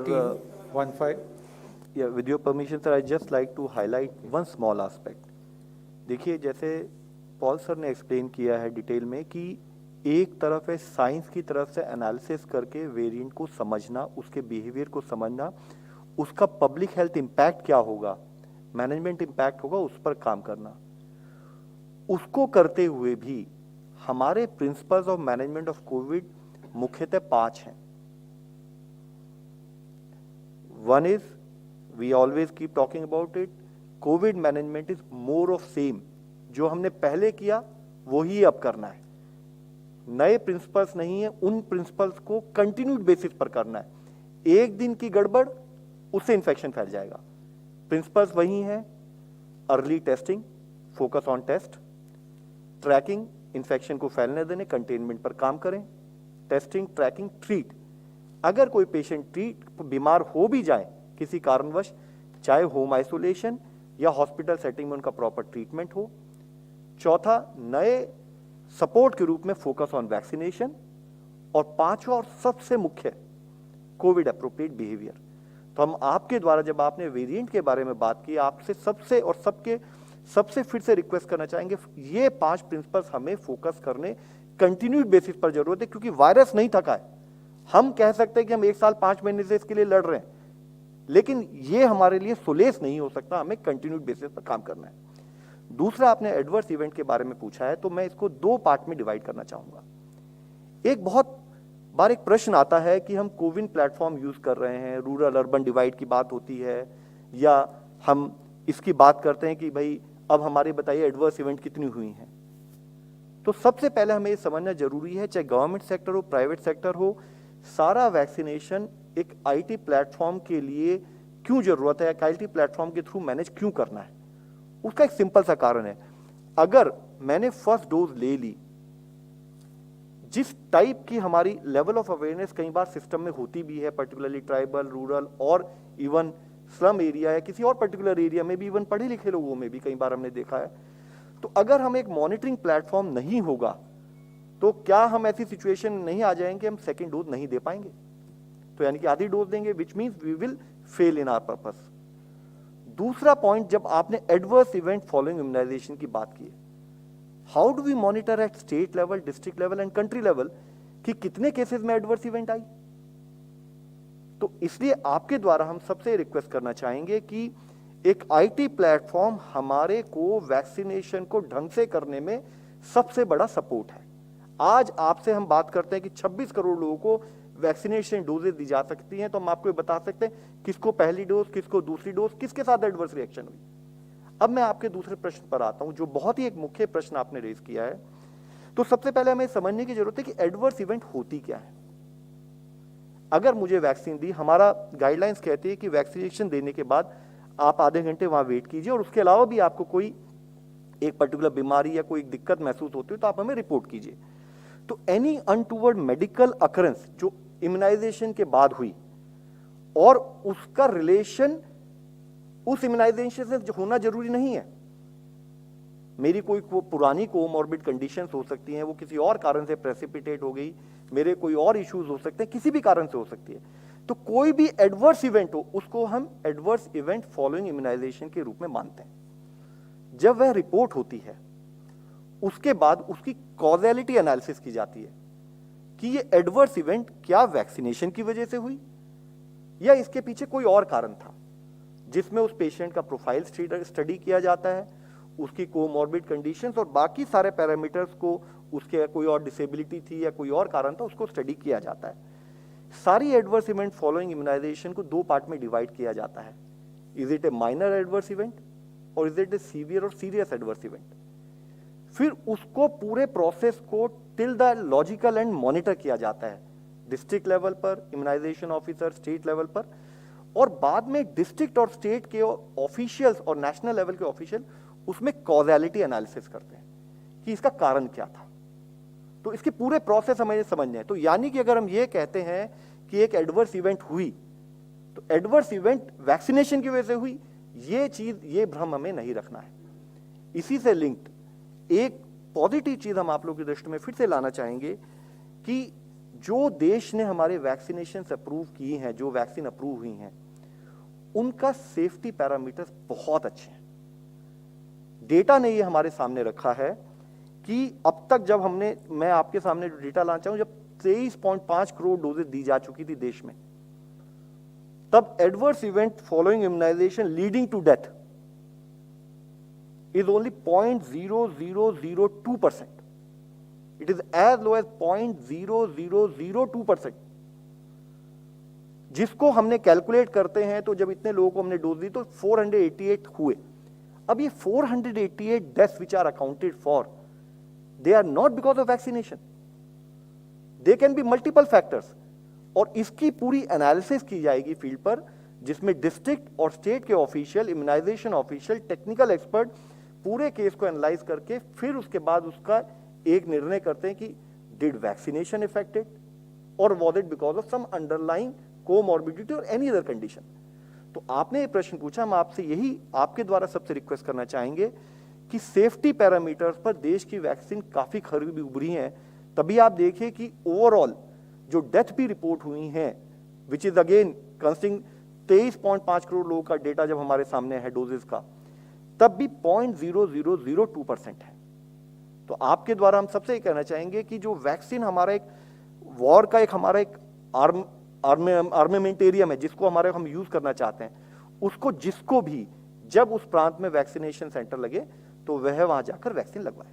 1815. Yeah, with your permission, sir, I just like to highlight one small aspect. देखिए, जैसे Paul sir ने explain किया है detail में कि एक तरफ है साइंस की तरफ से एनालिसिस करके वेरिएंट को समझना, उसके बिहेवियर को समझना, उसका पब्लिक हेल्थ इम्पैक्ट क्या होगा, मैनेजमेंट इम्पैक्ट होगा, उस पर काम करना। उसको करते हुए भी हमारे principles of management of covid मुख्यतः 5 हैं। One is, we always keep talking about it, covid management is more of same. जो हमने पहले किया वही अब करना है, नए प्रिंसिपल्स नहीं है, उन प्रिंसिपल्स को कंटिन्यूड बेसिस पर करना है। एक दिन की गड़बड़, उससे इंफेक्शन फैल जाएगा। प्रिंसिपल्स वही हैं, early testing, focus on test, tracking, infection को फैलने देने, कंटेनमेंट पर काम करें, टेस्टिंग, ट्रैकिंग, ट्रीट। अगर कोई पेशेंट बीमार हो भी जाए किसी कारणवश, चाहे होम आइसोलेशन या हॉस्पिटल सेटिंग में उनका प्रॉपर ट्रीटमेंट हो। चौथा, नए सपोर्ट के रूप में फोकस ऑन वैक्सीनेशन। और पांचवा और सबसे मुख्य, कोविड अप्रोप्रिएट बिहेवियर। तो हम आपके द्वारा, जब आपने वेरिएंट के बारे में बात की, आपसे सबसे और सबसे फिर से रिक्वेस्ट करना चाहेंगे, ये 5 प्रिंसिपल्स हमें फोकस करने कंटिन्यूड बेसिस पर जरूरत है, क्योंकि वायरस नहीं थका है। हम कह सकते हैं कि हम 1 साल 5 महीने से इसके लिए लड़ रहे हैं, लेकिन ये हमारे लिए सुलेस नहीं हो सकता, हमें कंटिन्यूड बेसिस पर काम करना है। दूसरा, आपने एडवर्स इवेंट के बारे में पूछा है, तो मैं इसको 2 पार्ट में डिवाइड करना चाहूंगा। एक बहुत बार एक प्रश्न आता है कि हम कोविन प्लेटफॉर्म यूज कर रहे हैं, रूरल अर्बन डिवाइड की बात होती है, या हम इसकी बात करते हैं कि भाई अब हमारे बताइए एडवर्स इवेंट कितनी हुई हैं। तो सबसे पहले हमें ये समझना जरूरी है, चाहे गवर्नमेंट सेक्टर हो, प्राइवेट सेक्टर हो, सारा वैक्सीनेशन एक आईटी प्लेटफॉर्म के लिए क्यों जरूरत है, एक आईटी प्लेटफॉर्म के थ्रू मैनेज क्यों करना है। उसका एक सिंपल सा कारण है, अगर मैंने फर्स्ट डोज ले ली, जिस टाइप की हमारी लेवल ऑफ अवेयरनेस कई बार सिस्टम में होती भी है, पर्टिकुलरली ट्राइबल, रूरल और इवन स्लम एरिया या किसी और पर्टिकुलर एरिया में भी, इवन पढ़े लिखे लोगों में भी कई बार हमने देखा है, तो अगर हम एक मॉनिटरिंग प्लेटफॉर्म नहीं होगा, तो क्या हम ऐसी सिचुएशन नहीं आ जाएंगे हम सेकेंड डोज नहीं दे पाएंगे, तो यानी कि आधी डोज देंगे, which means we will fail in our purpose. दूसरा पॉइंट, जब आपने एडवर्स इवेंट फॉलोइंग इम्यूनाइजेशन की बात की है, how do we monitor at state level, district level and country level कि कितने केसेस में एडवर्स इवेंट आई। तो इसलिए आपके द्वारा हम सबसे रिक्वेस्ट करना चाहेंगे कि एक आईटी प्लेटफॉर्म हमारे को वैक्सीनेशन को ढंग से करने में सबसे बड़ा सपोर्ट है। आज आपसे हम बात करते हैं कि 26 करोड़ लोगों को वैक्सीनेशन डोजेज दी जा सकती हैं, तो हम आपको बता सकते हैं किसको पहली डोज, किसको दूसरी डोज, किसके साथ एडवर्स रिएक्शन हुई। अब मैं आपके दूसरे प्रश्न पर आता हूं, जो बहुत ही एक मुख्य प्रश्न आपने रेज किया है। तो सबसे पहले हमें समझने की जरूरत है कि एडवर्स इवेंट होती क्या है। अगर मुझे वैक्सीन दी, हमारा गाइडलाइंस कहती है कि वैक्सीनेशन देने के बाद आप आधे घंटे वहां वेट कीजिए, और उसके अलावा भी आपको कोई एक पर्टिकुलर बीमारी या कोई दिक्कत महसूस होती है तो आप हमें रिपोर्ट कीजिए। तो एनी अनटूवर्ड मेडिकल अकरेंस जो इम्यूनाइजेशन के बाद हुई, और उसका रिलेशन उस इम्यूनाइजेशन से होना जरूरी नहीं है। मेरी कोई पुरानी कोमॉर्बिड कंडीशंस हो सकती हैं, वो किसी और कारण से प्रेसिपिटेट हो गई, मेरे कोई और इश्यूज हो सकते हैं, किसी भी कारण से हो सकती है। तो कोई भी एडवर्स इवेंट हो, उसको हम एडवर्स इवेंट फॉलोइंग इम्यूनाइजेशन के रूप में मानते हैं। जब वह रिपोर्ट होती है, उसके बाद उसकी कॉजेलिटी एनालिसिस की जाती है कि ये एडवर्स इवेंट क्या वैक्सीनेशन की वजह से हुई, या इसके पीछे कोई और कारण था, जिसमें उस पेशेंट का प्रोफाइल स्टडी किया जाता है, उसकी कोमॉर्बिड कंडीशंस और बाकी सारे पैरामीटर्स को, उसके कोई और डिसेबिलिटी थी या कोई और कारण था, उसको स्टडी किया जाता है। सारी एडवर्स इवेंट फॉलोइंग इम्यूनाइजेशन को 2 पार्ट में डिवाइड किया जाता है, is it A minor adverse event और इज इट ए सीवियर और सीरियस एडवर्स इवेंट। फिर उसको पूरे प्रोसेस को till the logical and monitor किया जाता है, डिस्ट्रिक्ट लेवल पर, इम्यूनाइजेशन ऑफिसर, स्टेट लेवल पर, और बाद में डिस्ट्रिक्ट और स्टेट के ऑफिशियल्स और नेशनल लेवल के ऑफिशियल उसमें कॉजेलिटी एनालिसिस करते हैं कि इसका कारण क्या था। तो इसके पूरे प्रोसेस हमें समझने हैं। तो यानी कि अगर हम ये कहते हैं कि एक एडवर्स इवेंट हुई, तो एडवर्स इवेंट वैक्सीनेशन की वजह से हुई, ये चीज, ये भ्रम हमें नहीं रखना है। इसी से लिंक्ड एक पॉजिटिव चीज हम आप लोगों की दृष्टि में फिर से लाना चाहेंगे कि जो देश ने हमारे वैक्सीनेशन अप्रूव किए हैं, जो वैक्सीन अप्रूव हुई हैं, उनका सेफ्टी पैरामीटर्स बहुत अच्छे हैं। डेटा ने ये हमारे सामने रखा है कि अब तक जब मैं आपके सामने जो डेटा लाना चाहूं, जब 23.5 करोड़ डोजेज दी जा चुकी थी देश में, तब adverse event following immunization leading to death is only 0.0002%. It is as low as 0.0002%. जिसको हमने कैलकुलेट करते हैं, तो जब इतने लोगों को हमने डोज दी तो 488 हुए। अब ये 488 deaths which are accounted for, they are not because of vaccination. They can be multiple factors. और इसकी पूरी एनालिसिस की जाएगी फील्ड पर, जिसमें डिस्ट्रिक्ट और स्टेट के official, immunization official, technical expert पूरे केस को एनालाइज करके फिर उसके बाद उसका एक निर्णय करते हैं कि डिड वैक्सीनेशन इफेक्टेड और was it because of some underlying comorbidity और एनी अदर कंडीशन। तो आपने ये प्रश्न पूछा, हम आपसे यही आपके द्वारा सबसे रिक्वेस्ट करना चाहेंगे कि सेफ्टी पैरामीटर्स पर देश की वैक्सीन काफी खरी उभरी हैं। तभी आप देखिए कि ओवरऑल जो डेथ भी रिपोर्ट हुई हैं, which is again considering 23.5 crore लोगों का डेटा जब हमारे सामने है डोजेस का, तब भी 0.0002% है। तो आपके द्वारा हम सबसे ये कहना चाहेंगे कि जो वैक्सीन हमारा एक वॉर का एक हमारा एक आर्मेमेंटेरियम है, जिसको हम यूज करना चाहते हैं, उसको जिसको भी जब उस प्रांत में वैक्सीनेशन सेंटर लगे तो वह वहां जाकर वैक्सीन लगवाए।